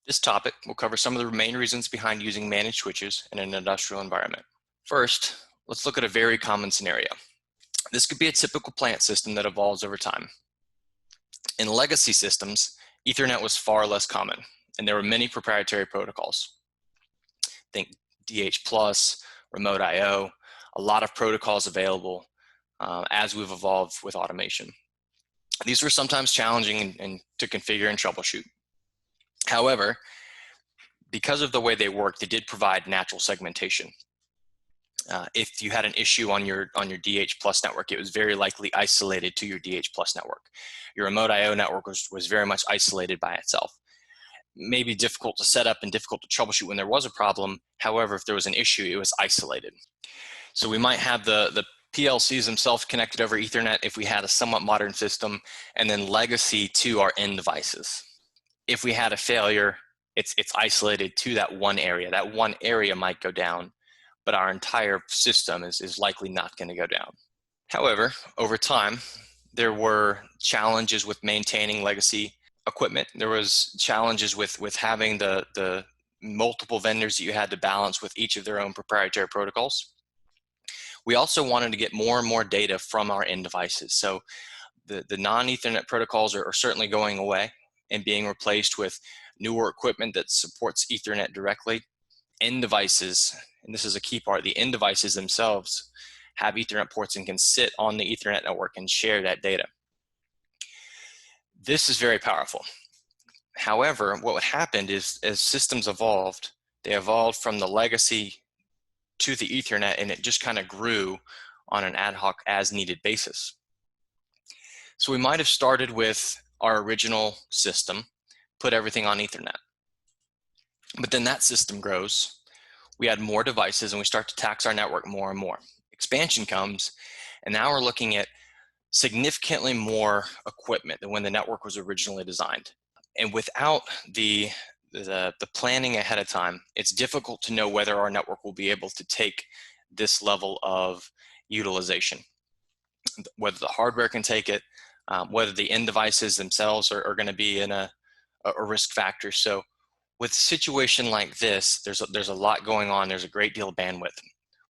This topic will cover some of the main reasons behind using managed switches in an industrial environment. First, let's look at a very common scenario. This could be a typical plant system that evolves over time. In legacy systems, Ethernet was far less common, and there were many proprietary protocols. Think DH+, remote I/O, a lot of protocols available as we've evolved with automation. These were sometimes challenging to configure and troubleshoot. However, because of the way they work, they did provide natural segmentation. If you had an issue on your DH+ network, it was very likely isolated to your DH+ network. Your remote I/O network was very much isolated by itself. Maybe difficult to set up and difficult to troubleshoot when there was a problem. However, if there was an issue, it was isolated. So we might have the PLCs themselves connected over Ethernet if we had a somewhat modern system, and then legacy to our end devices. If we had a failure, it's isolated to that one area. That one area might go down, but our entire system is likely not going to go down. However, over time, there were challenges with maintaining legacy equipment. There was challenges with having the multiple vendors that you had to balance with each of their own proprietary protocols. We also wanted to get more and more data from our end devices. So the non-Ethernet protocols are certainly going away and being replaced with newer equipment that supports Ethernet directly. End devices, and this is a key part, the end devices themselves have Ethernet ports and can sit on the Ethernet network and share that data. This is very powerful. However, what happened is as systems evolved, they evolved from the legacy to the Ethernet, and it just kind of grew on an ad hoc as needed basis. So we might have started with our original system, put everything on Ethernet. But then that system grows, we add more devices, and we start to tax our network more and more. Expansion comes, and now we're looking at significantly more equipment than when the network was originally designed. And without the planning ahead of time, it's difficult to know whether our network will be able to take this level of utilization, whether the hardware can take it, whether the end devices themselves are going to be in a risk factor. So with a situation like this, there's a lot going on. There's a great deal of bandwidth.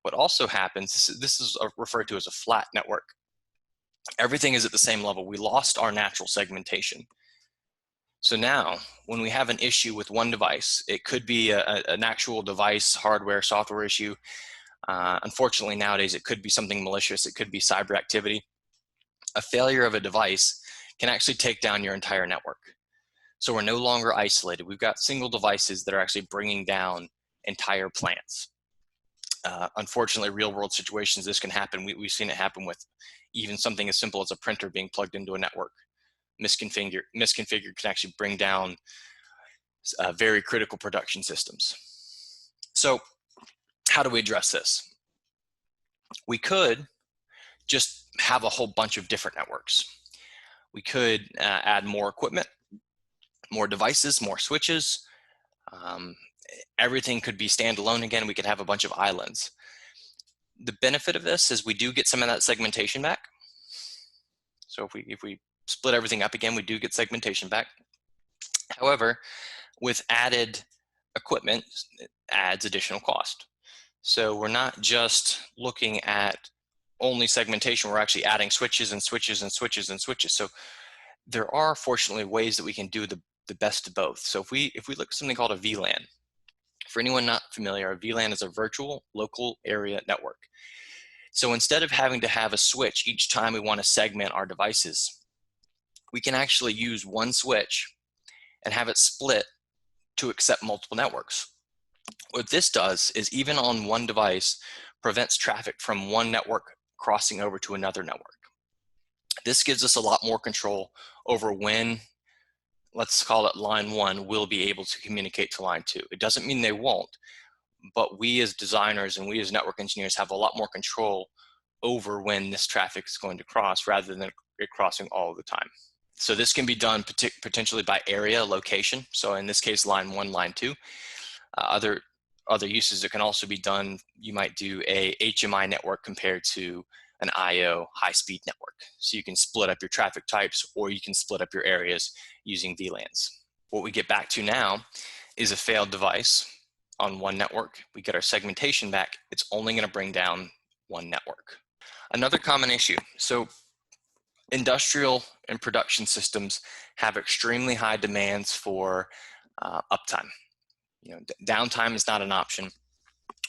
What also happens, this is referred to as a flat network. Everything is at the same level. We lost our natural segmentation. So now, when we have an issue with one device, it could be an actual device, hardware, software issue. Unfortunately, nowadays, it could be something malicious. It could be cyber activity. A failure of a device can actually take down your entire network. So we're no longer isolated. We've got single devices that are actually bringing down entire plants. Unfortunately, real-world situations, this can happen. We've seen it happen with even something as simple as a printer being plugged into a network. Misconfigured can actually bring down very critical production systems. So how do we address this? We could just have a whole bunch of different networks. We could add more equipment, more devices, more switches. Everything could be standalone again. We could have a bunch of islands. The benefit of this is we do get some of that segmentation back. So if we split everything up again, we do get segmentation back. However, with added equipment, it adds additional cost. So we're not just looking at only segmentation, we're actually adding switches and switches and switches and switches. So there are fortunately ways that we can do the best of both. So if we look at something called a VLAN, for anyone not familiar, a VLAN is a virtual local area network. So instead of having to have a switch each time we want to segment our devices, we can actually use one switch and have it split to accept multiple networks. What this does is even on one device prevents traffic from one network crossing over to another network. This gives us a lot more control over when, let's call it line 1, will be able to communicate to line 2. It doesn't mean they won't, but we as designers and we as network engineers have a lot more control over when this traffic is going to cross rather than it crossing all the time. So this can be done potentially by area location. So in this case, line 1, line 2. Other uses that can also be done, you might do a HMI network compared to an IO high-speed network. So you can split up your traffic types or you can split up your areas using VLANs. What we get back to now is a failed device on one network. We get our segmentation back, it's only going to bring down one network. Another common issue. So industrial and production systems have extremely high demands for uptime. Downtime is not an option.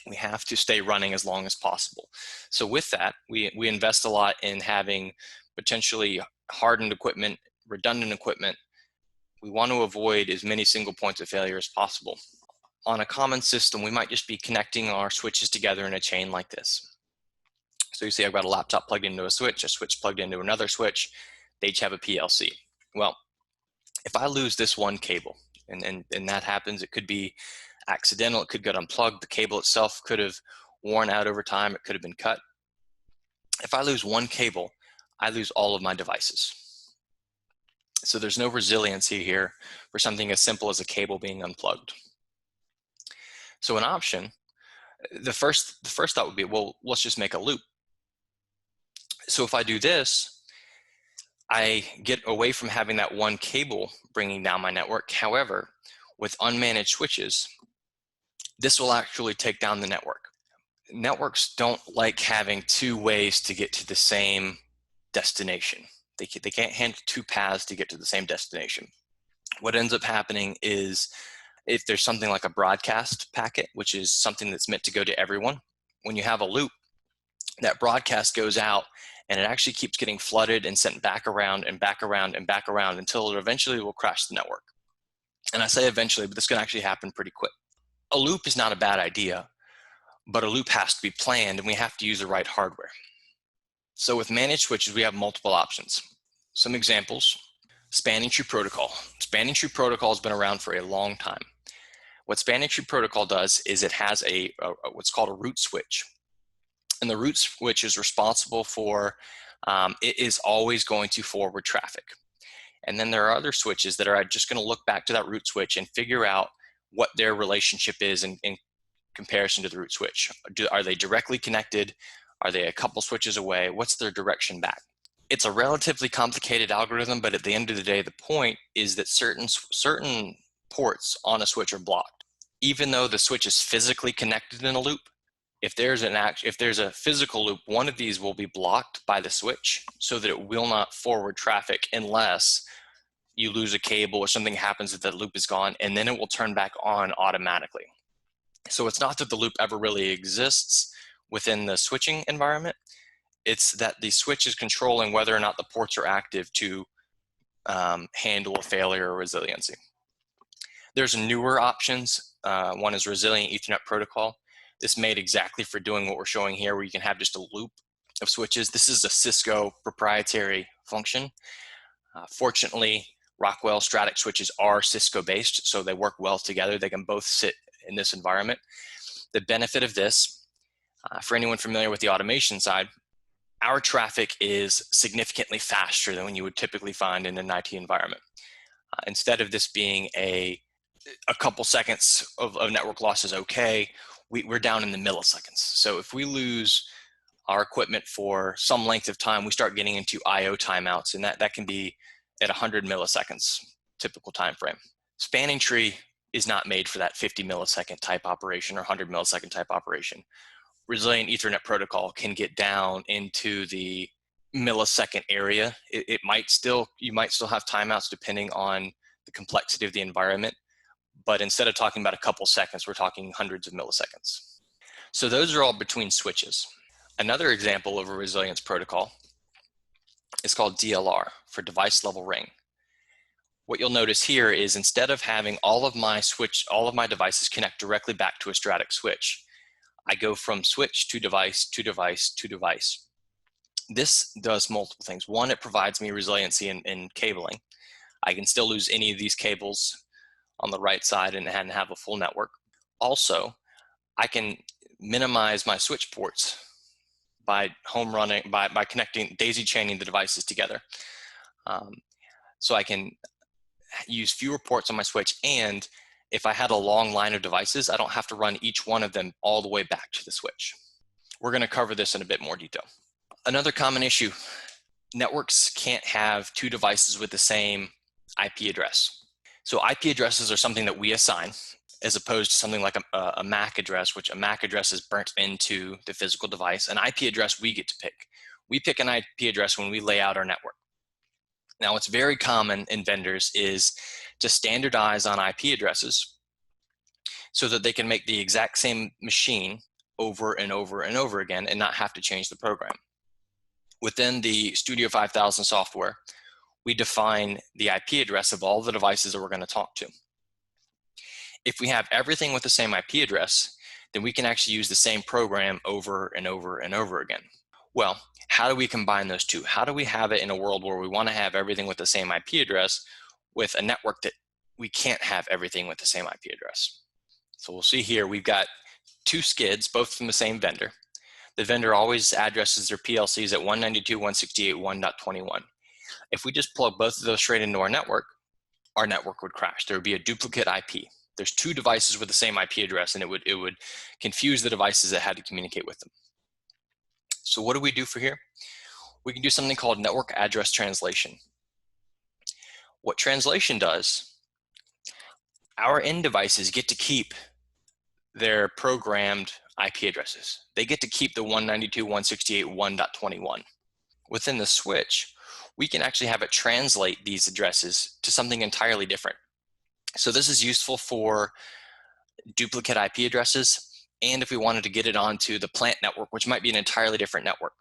We have to stay running as long as possible. So with that, we invest a lot in having potentially hardened equipment, redundant equipment. We want to avoid as many single points of failure as possible. On a common system, we might just be connecting our switches together in a chain like this. So you see I've got a laptop plugged into a switch plugged into another switch. They each have a PLC. Well, if I lose this one cable, and that happens, it could be accidental, it could get unplugged, the cable itself could have worn out over time, it could have been cut. If I lose one cable, I lose all of my devices. So there's no resiliency here for something as simple as a cable being unplugged. So an option, the first thought would be, well, let's just make a loop. So if I do this, I get away from having that one cable bringing down my network. However, with unmanaged switches, this will actually take down the network. Networks don't like having two ways to get to the same destination. They can't handle two paths to get to the same destination. What ends up happening is if there's something like a broadcast packet, which is something that's meant to go to everyone, when you have a loop, that broadcast goes out and it actually keeps getting flooded and sent back around and back around and back around until it eventually will crash the network. And I say eventually, but this can actually happen pretty quick. A loop is not a bad idea, but a loop has to be planned and we have to use the right hardware. So with managed switches, we have multiple options. Some examples: spanning tree protocol. Spanning tree protocol has been around for a long time. What spanning tree protocol does is it has what's called a root switch. And the root switch is responsible for, it is always going to forward traffic. And then there are other switches that are just going to look back to that root switch and figure out what their relationship is in comparison to the root switch. Are they directly connected? Are they a couple switches away? What's their direction back? It's a relatively complicated algorithm, but at the end of the day, the point is that certain ports on a switch are blocked. Even though the switch is physically connected in a loop, if there's a physical loop, one of these will be blocked by the switch so that it will not forward traffic unless you lose a cable or something happens that the loop is gone, and then it will turn back on automatically. So it's not that the loop ever really exists within the switching environment. It's that the switch is controlling whether or not the ports are active to handle a failure or resiliency. There's newer options. One is Resilient Ethernet Protocol. This made exactly for doing what we're showing here, where you can have just a loop of switches. This is a Cisco proprietary function. Fortunately, Rockwell Stratix switches are Cisco based, so they work well together. They can both sit in this environment. The benefit of this, for anyone familiar with the automation side, our traffic is significantly faster than what you would typically find in an IT environment. Instead of this being a couple seconds of network loss is okay, we're down in the milliseconds. So if we lose our equipment for some length of time, we start getting into I/O timeouts, and that can be at 100 milliseconds, typical time frame. Spanning tree is not made for that 50 millisecond type operation or 100 millisecond type operation. Resilient Ethernet Protocol can get down into the millisecond area. You might still have timeouts depending on the complexity of the environment, but instead of talking about a couple seconds, we're talking hundreds of milliseconds. So those are all between switches. Another example of a resilience protocol is called DLR, for device level ring. What you'll notice here is instead of having all of my devices connect directly back to a Stratix switch, I go from switch to device to device to device. This does multiple things. One, it provides me resiliency in cabling. I can still lose any of these cables on the right side and have a full network. Also, I can minimize my switch ports by by connecting, daisy chaining the devices together. So I can use fewer ports on my switch, and if I had a long line of devices, I don't have to run each one of them all the way back to the switch. We're going to cover this in a bit more detail. Another common issue: networks can't have two devices with the same IP address. So IP addresses are something that we assign. as opposed to something like a MAC address, which a MAC address is burnt into the physical device. An IP address we get to pick. We pick an IP address when we lay out our network. Now, what's very common in vendors is to standardize on IP addresses so that they can make the exact same machine over and over and over again and not have to change the program. Within the Studio 5000 software, we define the IP address of all the devices that we're going to talk to. If we have everything with the same IP address, then we can actually use the same program over and over and over again. Well, how do we combine those two? How do we have it in a world where we want to have everything with the same IP address with a network that we can't have everything with the same IP address? So we'll see here, we've got two skids, both from the same vendor. The vendor always addresses their PLCs at 192.168.1.21. If we just plug both of those straight into our network would crash. There would be a duplicate IP. There's two devices with the same IP address, and it would confuse the devices that had to communicate with them. So what do we do for here? We can do something called network address translation. What translation does, our end devices get to keep their programmed IP addresses. They get to keep the 192.168.1.21. Within the switch, we can actually have it translate these addresses to something entirely different. So this is useful for duplicate IP addresses, and if we wanted to get it onto the plant network, which might be an entirely different network.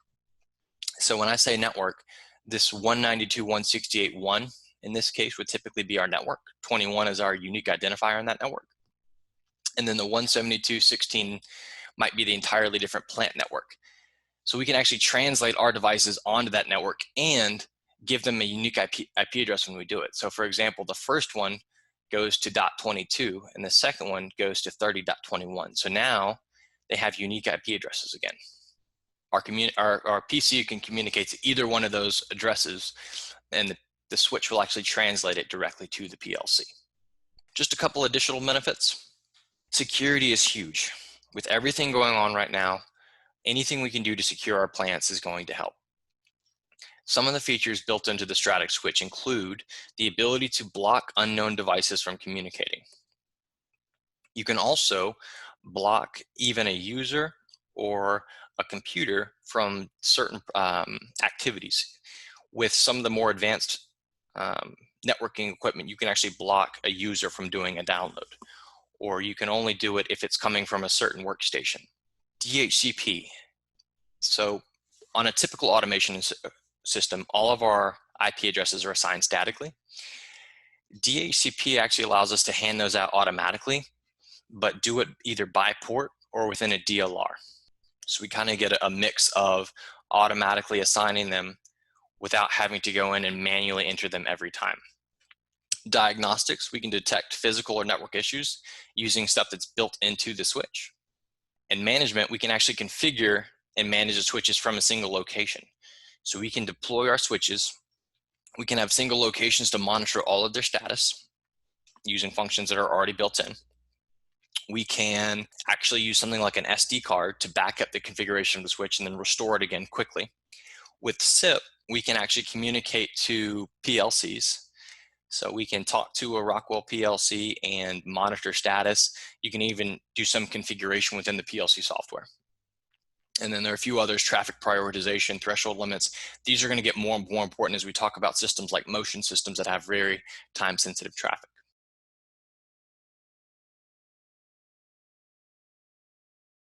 So when I say network, this 192.168.1 in this case would typically be our network. 21 is our unique identifier in that network. And then the 172.16 might be the entirely different plant network. So we can actually translate our devices onto that network and give them a unique IP address when we do it. So for example, the first one goes to .22 and the second one goes to 30.21. So now they have unique IP addresses again. Our PC can communicate to either one of those addresses, and the switch will actually translate it directly to the PLC. Just a couple additional benefits. Security is huge. With everything going on right now, anything we can do to secure our plants is going to help. Some of the features built into the Stratix switch include the ability to block unknown devices from communicating. You can also block even a user or a computer from certain activities. With some of the more advanced networking equipment, you can actually block a user from doing a download, or you can only do it if it's coming from a certain workstation. DHCP. So on a typical automation system, all of our IP addresses are assigned statically. DHCP actually allows us to hand those out automatically, but do it either by port or within a DLR. So we kind of get a mix of automatically assigning them without having to go in and manually enter them every time. Diagnostics, we can detect physical or network issues using stuff that's built into the switch. And management, we can actually configure and manage the switches from a single location. So we can deploy our switches. We can have single locations to monitor all of their status using functions that are already built in. We can actually use something like an SD card to back up the configuration of the switch and then restore it again quickly. With SIP, we can actually communicate to PLCs. So we can talk to a Rockwell PLC and monitor status. You can even do some configuration within the PLC software. And then there are a few others, traffic prioritization, threshold limits. These are going to get more and more important as we talk about systems like motion systems that have very time-sensitive traffic.